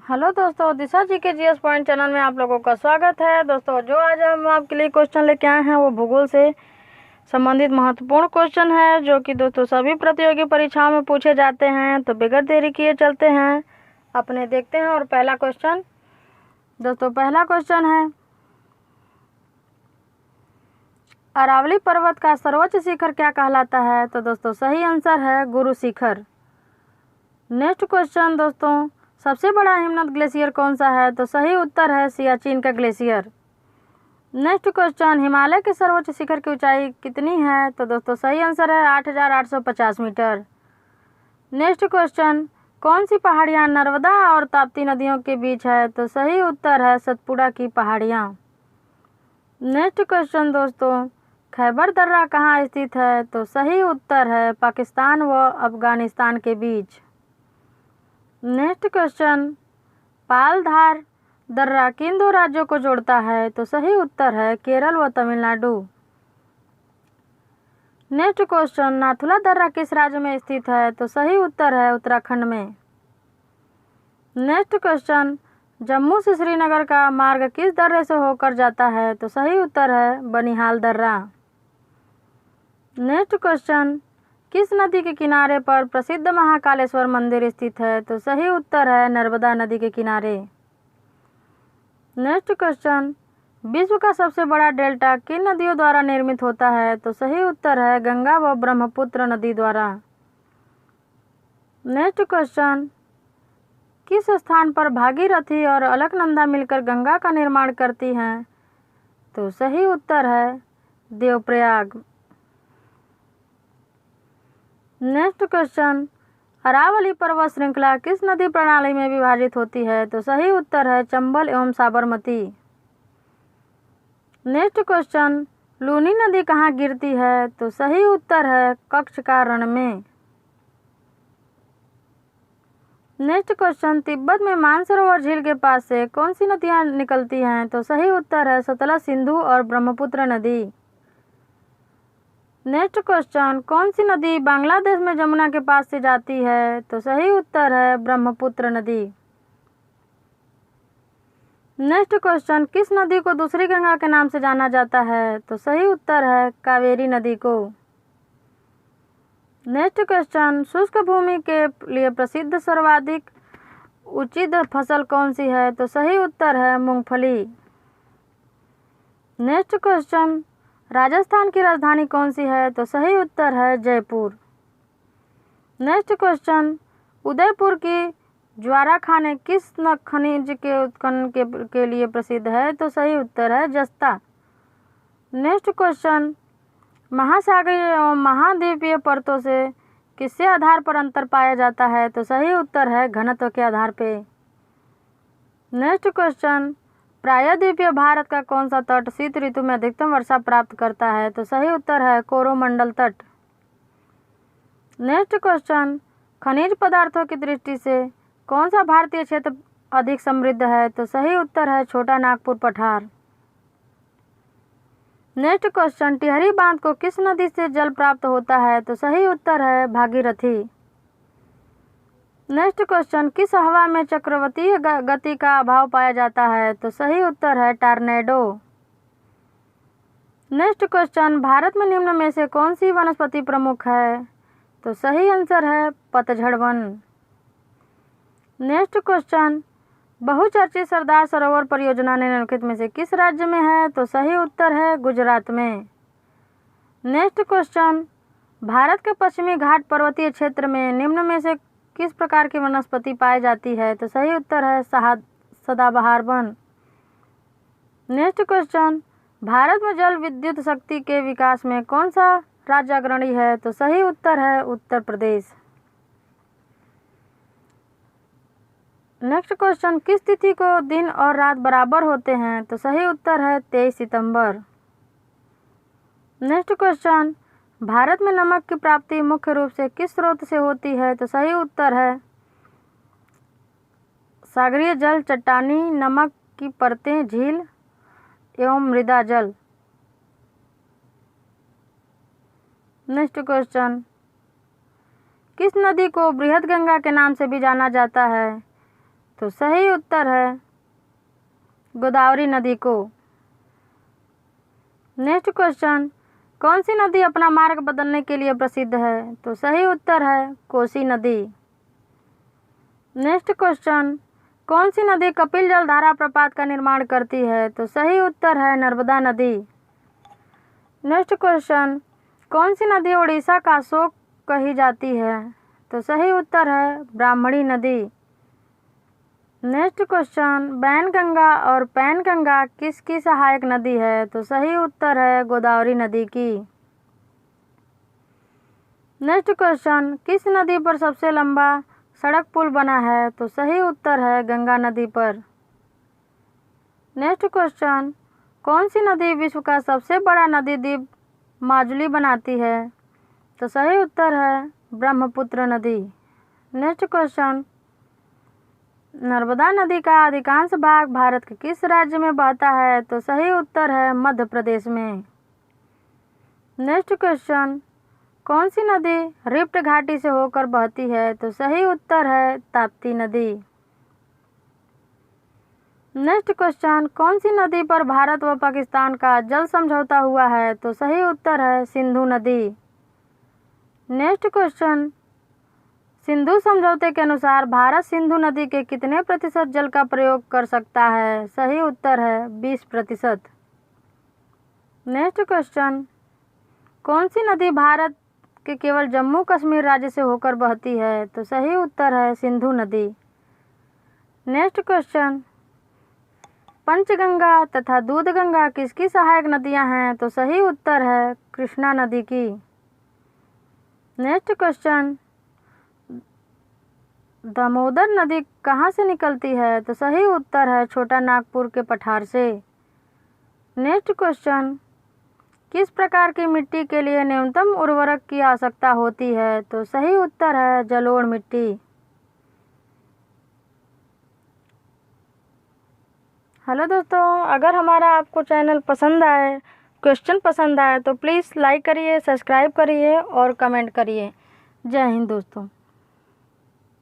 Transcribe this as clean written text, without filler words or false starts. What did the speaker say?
Hello दोस्तों, दिशा जी के GS point channel में आप लोगों का स्वागत है। दोस्तों, जो आज हम आपके लिए क्वेश्चन लेके आए हैं वो भूगोल से संबंधित महत्वपूर्ण क्वेश्चन है, जो कि दोस्तों सभी प्रतियोगी परीक्षाओं में पूछे जाते हैं। तो बगैर देरी किए चलते हैं अपने देखते हैं। और पहला क्वेश्चन दोस्तों, पहला क्वेश्चन है, अरावली पर्वत का सर्वोच्च शिखर क्या कहलाता है? तो दोस्तों सही आंसर है गुरु शिखर। नेक्स्ट क्वेश्चन दोस्तों, सबसे बड़ा हिमनद ग्लेशियर कौन सा है? तो सही उत्तर है सियाचिन का ग्लेशियर। नेक्स्ट क्वेश्चन, हिमालय के सर्वोच्च शिखर की ऊंचाई कितनी है? तो दोस्तों सही आंसर है 8,850 मीटर। नेक्स्ट क्वेश्चन, कौन सी पहाड़ियाँ नर्मदा और ताप्ती नदियों के बीच है? तो सही उत्तर है सतपुड़ा की पहाड़ियाँ। नेक्स्ट क्वेश्चन दोस्तों, खैबर दर्रा कहाँ स्थित है? तो सही उत्तर है पाकिस्तान व अफगानिस्तान के बीच। नेक्स्ट क्वेश्चन, पालधार दर्रा किन दो राज्यों को जोड़ता है? तो सही उत्तर है केरल व तमिलनाडु। नेक्स्ट क्वेश्चन, नाथुला दर्रा किस राज्य में स्थित है? तो सही उत्तर है उत्तराखंड में। नेक्स्ट क्वेश्चन, जम्मू से श्रीनगर का मार्ग किस दर्रे से होकर जाता है? तो सही उत्तर है बनिहाल दर्रा। नेक्स्ट क्वेश्चन, किस नदी के किनारे पर प्रसिद्ध महाकालेश्वर मंदिर स्थित है? तो सही उत्तर है नर्मदा नदी के किनारे। नेक्स्ट क्वेश्चन, विश्व का सबसे बड़ा डेल्टा किन नदियों द्वारा निर्मित होता है? तो सही उत्तर है गंगा व ब्रह्मपुत्र नदी द्वारा। नेक्स्ट क्वेश्चन, किस स्थान पर भागीरथी और अलकनंदा मिलकर गंगा का निर्माण करती हैं? तो सही उत्तर है देवप्रयाग। नेक्स्ट क्वेश्चन, अरावली पर्वत श्रृंखला किस नदी प्रणाली में विभाजित होती है? तो सही उत्तर है चंबल एवं साबरमती। नेक्स्ट क्वेश्चन, लूनी नदी कहाँ गिरती है? तो सही उत्तर है कच्छ का रण में। नेक्स्ट क्वेश्चन, तिब्बत में मानसरोवर झील के पास से कौन सी नदियाँ निकलती हैं? तो सही उत्तर है सतलज, सिंधु और ब्रह्मपुत्र नदी। नेक्स्ट क्वेश्चन, कौन सी नदी बांग्लादेश में जमुना के पास से जाती है? तो सही उत्तर है ब्रह्मपुत्र नदी। नेक्स्ट क्वेश्चन, किस नदी को दूसरी गंगा के नाम से जाना जाता है? तो सही उत्तर है कावेरी नदी को। नेक्स्ट क्वेश्चन, शुष्क भूमि के लिए प्रसिद्ध सर्वाधिक उचित फसल कौन सी है? तो सही उत्तर है मूंगफली। नेक्स्ट क्वेश्चन, राजस्थान की राजधानी कौन सी है? तो सही उत्तर है जयपुर। नेक्स्ट क्वेश्चन, उदयपुर की ज्वारा खाने किस खनिज के उत्खनन के लिए प्रसिद्ध है? तो सही उत्तर है जस्ता। नेक्स्ट क्वेश्चन, महासागरीय एवं महाद्वीपीय परतों से किसके आधार पर अंतर पाया जाता है? तो सही उत्तर है घनत्व के आधार पे। नेक्स्ट क्वेश्चन, प्रायद्वीपीय भारत का कौन सा तट शीत ऋतु में अधिकतम वर्षा प्राप्त करता है? तो सही उत्तर है कोरोमंडल तट। नेक्स्ट क्वेश्चन, खनिज पदार्थों की दृष्टि से कौन सा भारतीय क्षेत्र अधिक समृद्ध है? तो सही उत्तर है छोटा नागपुर पठार। नेक्स्ट क्वेश्चन, टिहरी बांध को किस नदी से जल प्राप्त होता है? तो सही उत्तर है भागीरथी। नेक्स्ट क्वेश्चन, किस हवा में चक्रवातीय गति का अभाव पाया जाता है? तो सही उत्तर है टॉर्नेडो। नेक्स्ट क्वेश्चन, भारत में निम्न में से कौन सी वनस्पति प्रमुख है? तो सही आंसर है पतझड़ वन। नेक्स्ट क्वेश्चन, बहुचर्चित सरदार सरोवर परियोजना निम्नलिखित में से किस राज्य में है? तो सही उत्तर है गुजरात में। नेक्स्ट क्वेश्चन, भारत के पश्चिमी घाट पर्वतीय क्षेत्र में निम्न में से किस प्रकार की वनस्पति पाई जाती है? तो सही उत्तर है सदाबहार वन। नेक्स्ट क्वेश्चन, भारत में जल विद्युत शक्ति के विकास में कौन सा राज्य अग्रणी है? तो सही उत्तर है उत्तर प्रदेश। नेक्स्ट क्वेश्चन, किस तिथि को दिन और रात बराबर होते हैं? तो सही उत्तर है 23 सितंबर। नेक्स्ट क्वेश्चन, भारत में नमक की प्राप्ति मुख्य रूप से किस स्रोत से होती है? तो सही उत्तर है सागरीय जल, चट्टानी, नमक की परतें, झील एवं मृदा जल। नेक्स्ट क्वेश्चन, किस नदी को बृहद गंगा के नाम से भी जाना जाता है? तो सही उत्तर है गोदावरी नदी को। नेक्स्ट क्वेश्चन, कौन सी नदी अपना मार्ग बदलने के लिए प्रसिद्ध है? तो सही उत्तर है कोसी नदी। नेक्स्ट क्वेश्चन, कौन सी नदी कपिल जलधारा प्रपात का निर्माण करती है? तो सही उत्तर है नर्मदा नदी। नेक्स्ट क्वेश्चन, कौन सी नदी उड़ीसा का शोक कही जाती है? तो सही उत्तर है ब्राह्मणी नदी। नेक्स्ट क्वेश्चन, बैनगंगा और पैनगंगा किसकी सहायक नदी है? तो सही उत्तर है गोदावरी नदी की। नेक्स्ट क्वेश्चन, किस नदी पर सबसे लंबा सड़क पुल बना है? तो सही उत्तर है गंगा नदी पर। नेक्स्ट क्वेश्चन, कौन सी नदी विश्व का सबसे बड़ा नदी द्वीप माजुली बनाती है? तो सही उत्तर है ब्रह्मपुत्र नदी। नेक्स्ट क्वेश्चन, नर्मदा नदी का अधिकांश भाग भारत के किस राज्य में बहता है? तो सही उत्तर है मध्य प्रदेश में। नेक्स्ट क्वेश्चन, कौन सी नदी रिफ्ट घाटी से होकर बहती है? तो सही उत्तर है ताप्ती नदी। नेक्स्ट क्वेश्चन, कौन सी नदी पर भारत व पाकिस्तान का जल समझौता हुआ है? तो सही उत्तर है सिंधु नदी। नेक्स्ट क्वेश्चन, सिंधु समझौते के अनुसार भारत सिंधु नदी के कितने प्रतिशत जल का प्रयोग कर सकता है? सही उत्तर है 20%। नेक्स्ट क्वेश्चन, कौन सी नदी भारत के केवल जम्मू कश्मीर राज्य से होकर बहती है? तो सही उत्तर है सिंधु नदी। नेक्स्ट क्वेश्चन, पंचगंगा तथा दूधगंगा किसकी सहायक नदियां हैं? तो सही उत्तर है कृष्णा नदी की। नेक्स्ट क्वेश्चन, दामोदर नदी कहाँ से निकलती है? तो सही उत्तर है छोटा नागपुर के पठार से। नेक्स्ट क्वेश्चन, किस प्रकार की मिट्टी के लिए न्यूनतम उर्वरक की आवश्यकता होती है? तो सही उत्तर है जलोढ़ मिट्टी। हेलो दोस्तों, अगर हमारा आपको चैनल पसंद आए, क्वेश्चन पसंद आए तो प्लीज़ लाइक करिए, सब्सक्राइब करिए और कमेंट करिए। जय हिंद दोस्तों।